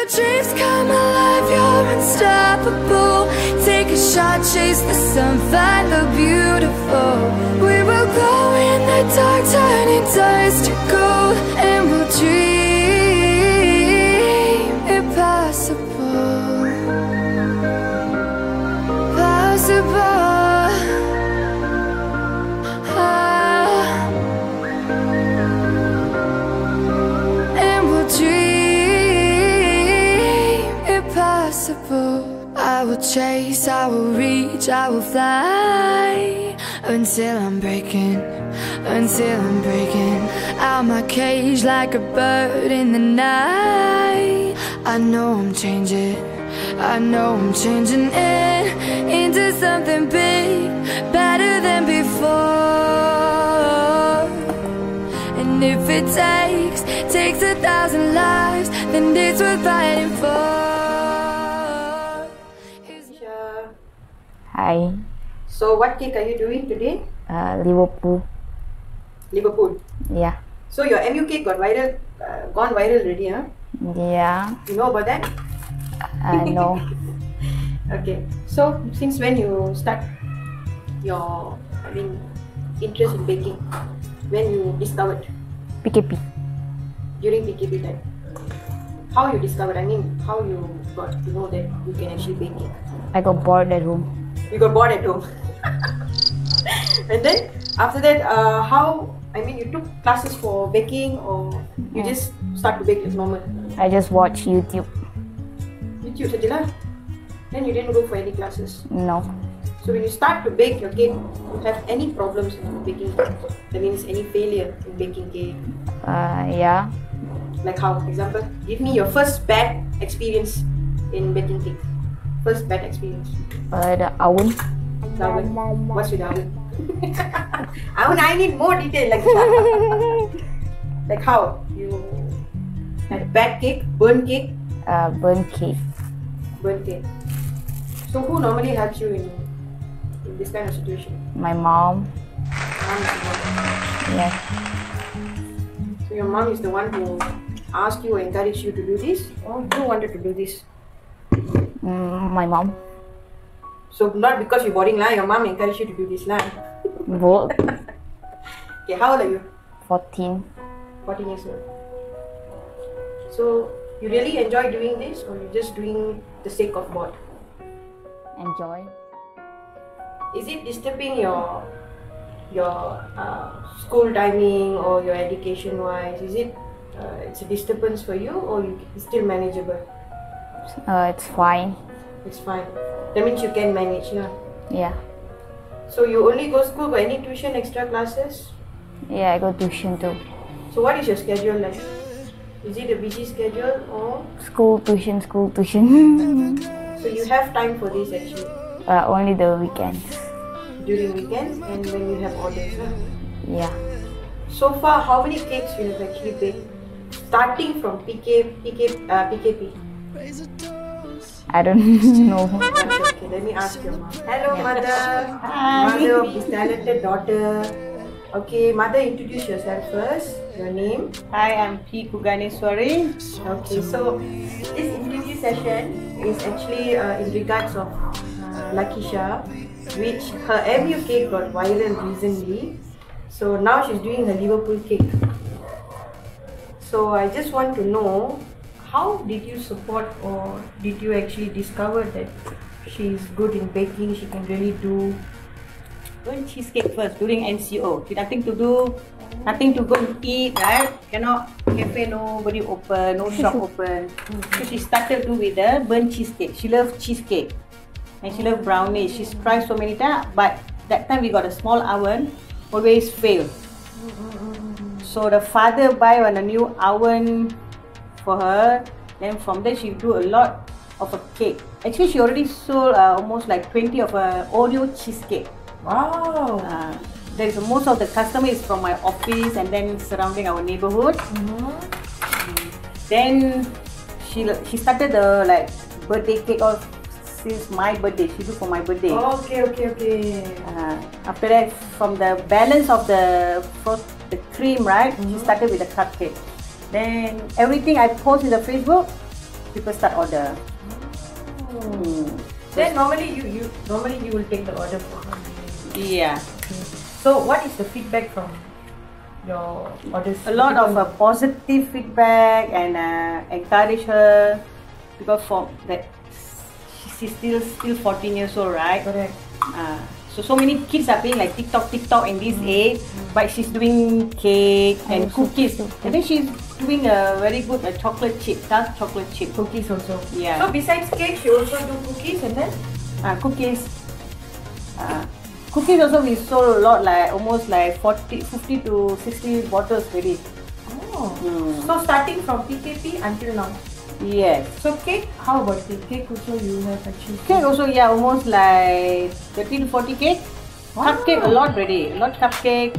your dreams come alive, you're unstoppable. Take a shot, chase the sun, find the beautiful. We will glow in the dark, turning dust to gold. And we'll dream impossible. Possible. And we'll dream impossible. I will chase, I will reach, I will fly until I'm breaking out my cage like a bird in the night. I know I'm changing it into something big, better than before. And if it takes 1,000 lives, then it's worth fighting for. Hi. So what cake are you doing today? Liverpool. Liverpool. Yeah. So your MU cake got viral, gone viral already, huh? Yeah. You know about that? No. Okay. So since when you start your, interest in baking? When you discovered? PKP. During PKP time. How you discovered? How you got to know that you can actually bake cake? I got bored at home. You got bored at home. And then after that, you took classes for baking, or you just start to bake as normal? I just watch YouTube. YouTube saja lah. Then you didn't go for any classes? No. So when you start to bake your cake, you have any problems in baking cake? That means any failure in baking cake? Yeah. Like how? Example, give me your first bad experience in baking cake. First bad experience. The oven. The oven. What's with the oven? I need more detail like that. Like how? You had bad cake, burnt cake? Burnt cake. Burnt cake. So who normally helps you in this kind of situation? My mom. Mom is the one. Yes. So your mom is the one who asked you or encouraged you to do this? Or who wanted to do this? My mom. So not because you're boring lah, your mom encouraged you to do this lah. Both. Okay, how old are you? 14. 14 years old. So you really enjoy doing this, or you're just doing the sake of bored? Enjoy. Is it disturbing your school timing or your education wise? Is it it's a disturbance for you, or it's still manageable? It's fine. It's fine. That means you can manage lah. Yeah. So you only go school, got any tuition, extra classes? Yeah, I go tuition too. So what is your schedule like? Is it a busy schedule or? School, tuition. So you have time for this actually? Only the weekends. During weekends and when you have orders? Huh? Yeah. So far, how many cakes you have actually baked? Starting from PKP? I don't know. Okay, let me ask your mom. Hello, mother. Hi. Mother of this talented daughter. Okay, mother, introduce yourself first. Your name? Hi, I'm P. Kuganeswari. Okay, so this interview session is actually in regards of Lakisha, which her MU cake got viral recently. So now she's doing her Liverpool cake. So I just want to know, how did you support, or did you actually discover that she's good in baking, she can really do? Burnt cheesecake first during NCO. Nothing to do, nothing to go and eat, right? Cannot, cafe nobody open, no shop open. So she started to do with the burnt cheesecake. She loves cheesecake and she loves brownies. She's tried so many times, but that time we got a small oven, always failed. So the father buy a new oven for her. Then from there she do a lot of a cake. Actually, she already sold almost like 20 of a Oreo cheesecake. Wow! There is most of the customer is from my office and then surrounding our neighborhood. Then she started the birthday cake of since my birthday. She do for my birthday. Okay. After that, from the balance of the cream, right? She started with the cupcake. Then everything I post in the Facebook, people start order. Then normally you will take the order for her. Yeah. So what is the feedback from your orders? A lot of positive feedback and encourage her because for that she's still 14 years old, right? Correct. So many kids are playing like TikTok in this age, but she's doing cake and cookies. I think she's doing a very good chocolate chip, dark chocolate chip. Cookies also. Yeah. So besides cake, she also do cookies and then? Cookies. Cookies also we sold a lot, like almost like 50 to 60 bottles already. Oh. So starting from PKP until now. Yes. So cake, how about cake? Cake also you have achieved? Cake also, yeah, almost like 30 to 40 cake. Wow. Cupcake a lot already. A lot cupcake.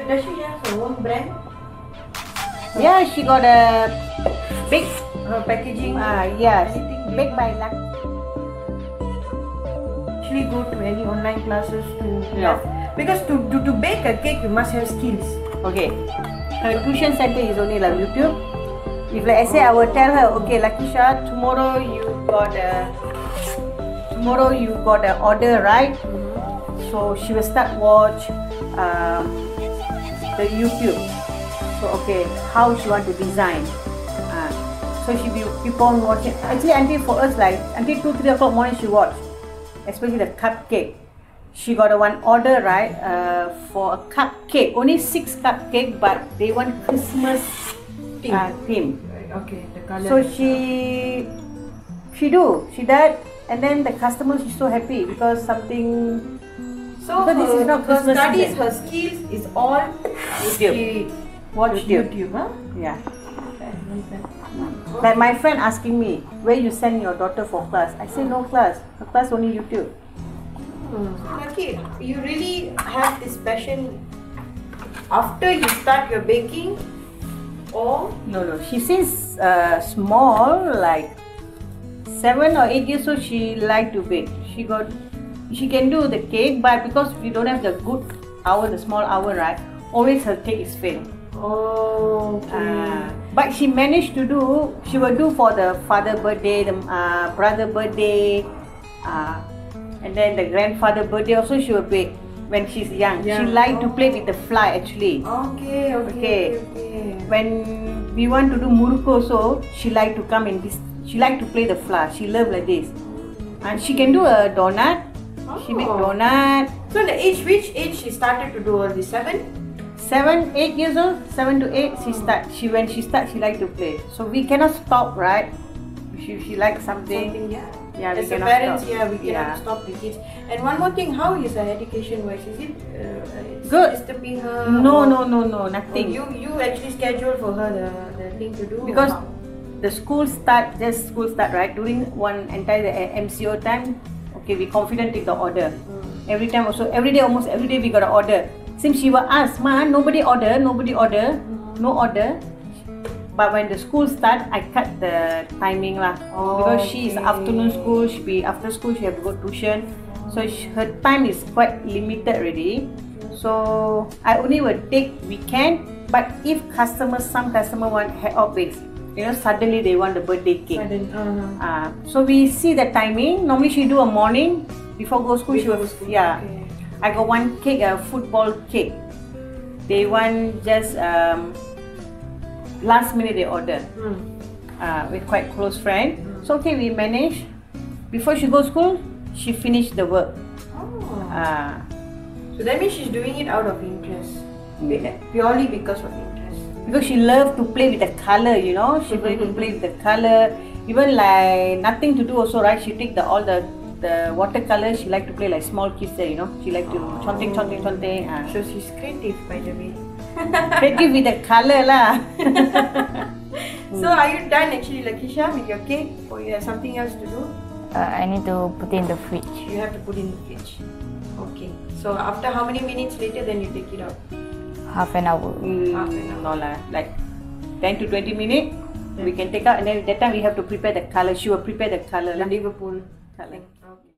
Does she have her own brand? Yeah, she got a big Packaging? yes, Anything baked by Lucky. Actually go to any online classes to No. because to bake a cake you must have skills. Okay. Her tuition center is only like YouTube. If like I say, I will tell her, okay, Lakisha, tomorrow you got a order, right? So she will start watch the YouTube. So okay, how she want to design. So she will keep on watching. Actually, until for us like until 2-3 o'clock morning she watch. Especially the cupcake. She got a one order, right? For a cupcake, only 6 cupcake, but they want Christmas theme. Okay, the color. So she did, and then the customers is so happy because something. So But this is not her Christmas studies, season. her skills is all YouTube. She watch YouTube. YouTube, huh? Yeah. Like my friend asking me, where you send your daughter for class? I say no class. Her class only YouTube. Okay, you really have this passion after you start your baking, or No. She since small, like 7 or 8 years old, she like to bake. She can do the cake, but because we don't have the good hour, the small hour, right? Always her cake is fail. But she managed to do. She will do for the father birthday, the brother birthday, and then the grandfather birthday. Also, she will bake when she's young. Yeah. She like to play with the fly actually. Okay. When we want to do muruku also, she like to come in this. She like to play the flour. She love like this, and she can do a donut. She make donut. So the age, which age she started to do all this? 7, 8 years old. 7 to 8, when she start, she like to play. So we cannot stop, right? She likes something. Yeah, we As a cannot parents, stop. we cannot stop the kids. And one more thing, how is her education wise? Is it Good. disturbing her? No, or nothing. You actually schedule for her the thing to do? Because or how? the school start right during one entire MCO time. Okay, we confident take the order. Every time also, almost every day we got an order. Since she will ask, Ma, nobody order, no order. But when the school start, I cut the timing lah. Because she is afternoon school, after school she have to go tuition. So her time is quite limited already. So I only will take weekend. But if some customer want head off base, suddenly they want the birthday cake. So we see the timing. Normally she do a morning before go school. Yeah. Okay. I got one cake, a football cake. They want just last minute they order with quite close friend. So okay, we manage. Before she go school, she finish the work. So that means she's doing it out of interest, purely because of interest. Because she love to play with the color, She like to play with the color. Even like nothing to do also, right? She take all the watercolor. She like to play like small kids there, She like to chonting. So she's creative, by the way. Creative with the color lah. So are you done actually, Lakisha, with your cake, or you have something else to do? I need to put in the fridge. You have to put in the fridge. Okay. So after how many minutes later, then you take it out? Half an hour. No lah, like 10 to 20 minutes. We can take out, and then that time we have to prepare the color. She will prepare the color The lah. Liverpool Color. Okay.